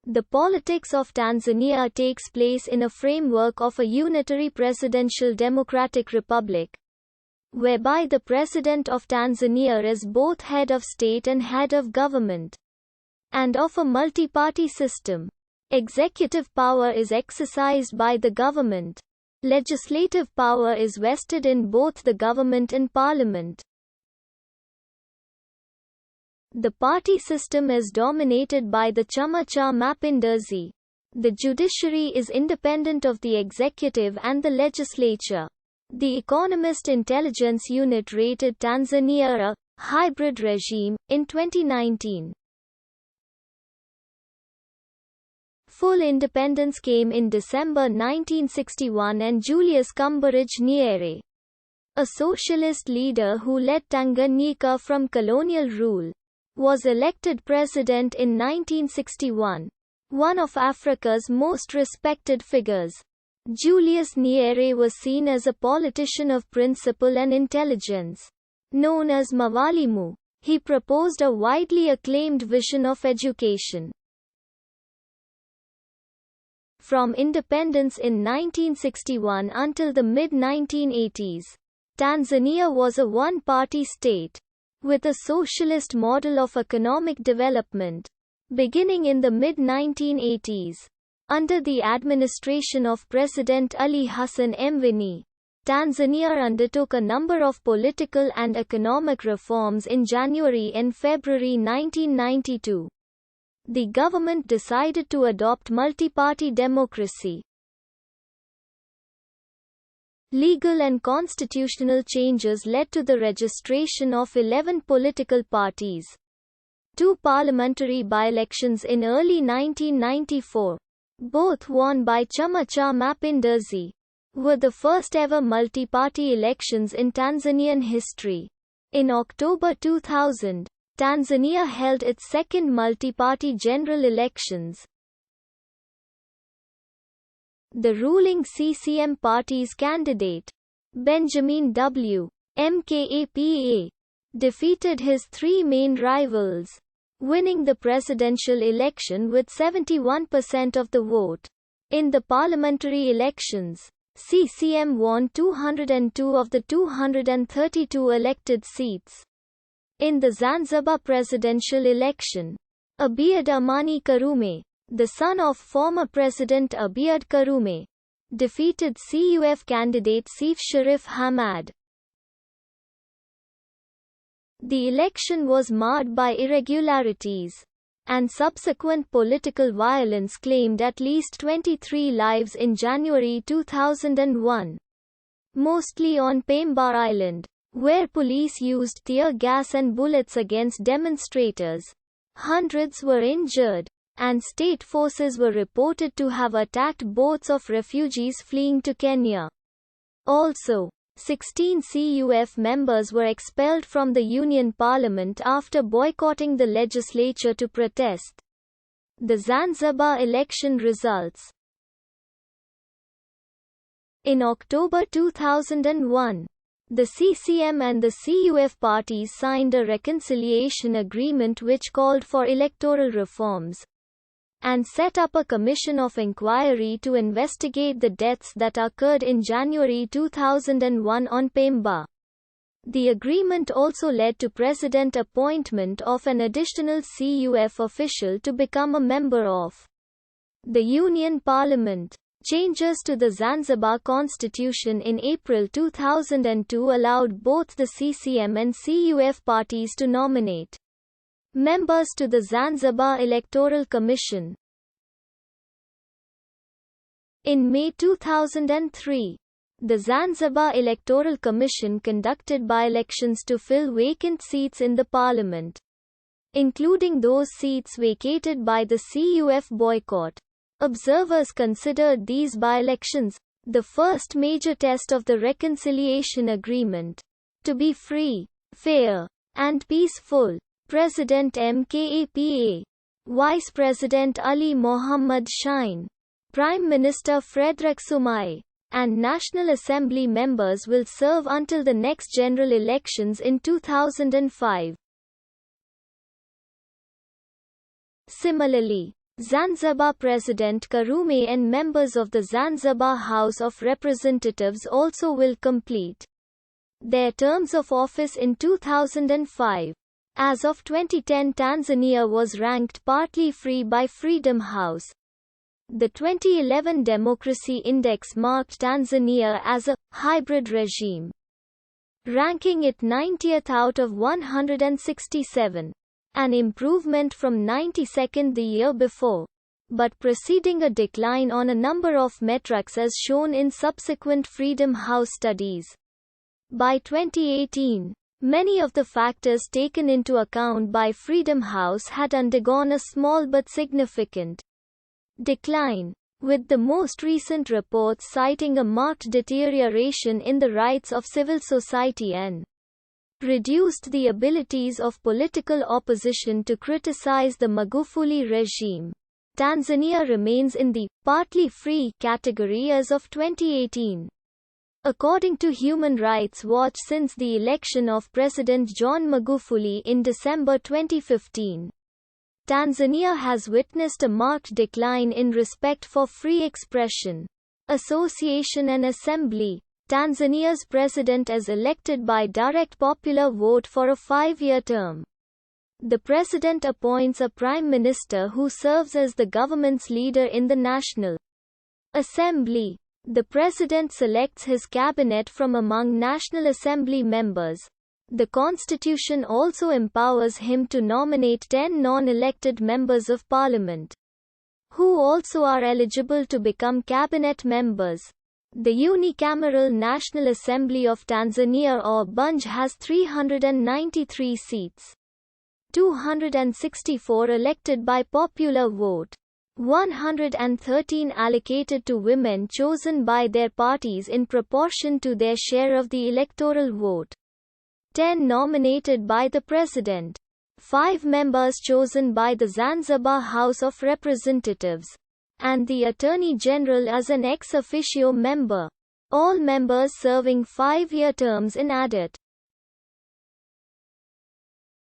The politics of Tanzania takes place in a framework of a unitary presidential democratic republic, whereby the President of Tanzania is both head of state and head of government, and of a multi-party system. Executive power is exercised by the government. Legislative power is vested in both the government and parliament. The party system is dominated by the Chama cha Mapinduzi. The judiciary is independent of the executive and the legislature. The Economist Intelligence Unit rated Tanzania a hybrid regime in 2019. Full independence came in December 1961 and Julius Kambarage Nyerere, a socialist leader who led Tanganyika from colonial rule, was elected president in 1961. One of Africa's most respected figures, Julius Nyerere was seen as a politician of principle and intelligence. Known as Mawalimu, he proposed a widely acclaimed vision of education. From independence in 1961 until the mid-1980s, Tanzania was a one-party state, with a socialist model of economic development. Beginning in the mid-1980s, under the administration of President Ali Hassan Mwinyi, Tanzania undertook a number of political and economic reforms. In January and February 1992, the government decided to adopt multi-party democracy. Legal and constitutional changes led to the registration of 11 political parties. 2 parliamentary by-elections in early 1994, both won by Chama cha Mapinduzi, were the first ever multi-party elections in Tanzanian history. In October 2000, Tanzania held its second multi-party general elections. The ruling CCM party's candidate, Benjamin W. Mkapa, defeated his 3 main rivals, winning the presidential election with 71% of the vote. In the parliamentary elections, CCM won 202 of the 232 elected seats. In the Zanzibar presidential election, Abeid Amani Karume, the son of former President Abeid Karume, defeated CUF candidate Seif Sharif Hamad. The election was marred by irregularities, and subsequent political violence claimed at least 23 lives in January 2001, mostly on Pemba Island, where police used tear gas and bullets against demonstrators. Hundreds were injured, and state forces were reported to have attacked boats of refugees fleeing to Kenya. Also, 16 CUF members were expelled from the Union Parliament after boycotting the legislature to protest the Zanzibar election results. In October 2001, the CCM and the CUF parties signed a reconciliation agreement which called for electoral reforms, and set up a commission of inquiry to investigate the deaths that occurred in January 2001 on Pemba. The agreement also led to President appointment of an additional CUF official to become a member of the Union Parliament. Changes to the Zanzibar Constitution in April 2002 allowed both the CCM and CUF parties to nominate members to the Zanzibar Electoral Commission. In May 2003, the Zanzibar Electoral Commission conducted by-elections to fill vacant seats in the parliament, including those seats vacated by the CUF boycott. Observers considered these by-elections, the first major test of the reconciliation agreement, to be free, fair, and peaceful. President Mkapa, Vice President Ali Mohammed Shein, Prime Minister Frederick Sumaye, and National Assembly members will serve until the next general elections in 2005. Similarly, Zanzibar President Karume and members of the Zanzibar House of Representatives also will complete their terms of office in 2005. As of 2010, Tanzania was ranked partly free by Freedom House. The 2011 Democracy Index marked Tanzania as a hybrid regime, ranking it 90th out of 167. An improvement from 92nd the year before, but preceding a decline on a number of metrics as shown in subsequent Freedom House studies. By 2018, many of the factors taken into account by Freedom House had undergone a small but significant decline, with the most recent reports citing a marked deterioration in the rights of civil society and reduced the abilities of political opposition to criticize the Magufuli regime. Tanzania remains in the partly free category as of 2018. According to Human Rights Watch, since the election of President John Magufuli in December 2015, Tanzania has witnessed a marked decline in respect for free expression, association and assembly. Tanzania's president is elected by direct popular vote for a 5-year term. The president appoints a prime minister who serves as the government's leader in the National Assembly. The president selects his cabinet from among National Assembly members. The constitution also empowers him to nominate 10 non-elected members of parliament, who also are eligible to become cabinet members. The unicameral National Assembly of Tanzania or Bunge has 393 seats. 264 elected by popular vote. 113 allocated to women chosen by their parties in proportion to their share of the electoral vote. 10 nominated by the President. 5 members chosen by the Zanzibar House of Representatives. And the Attorney General as an ex officio member. All members serving 5-year terms in added.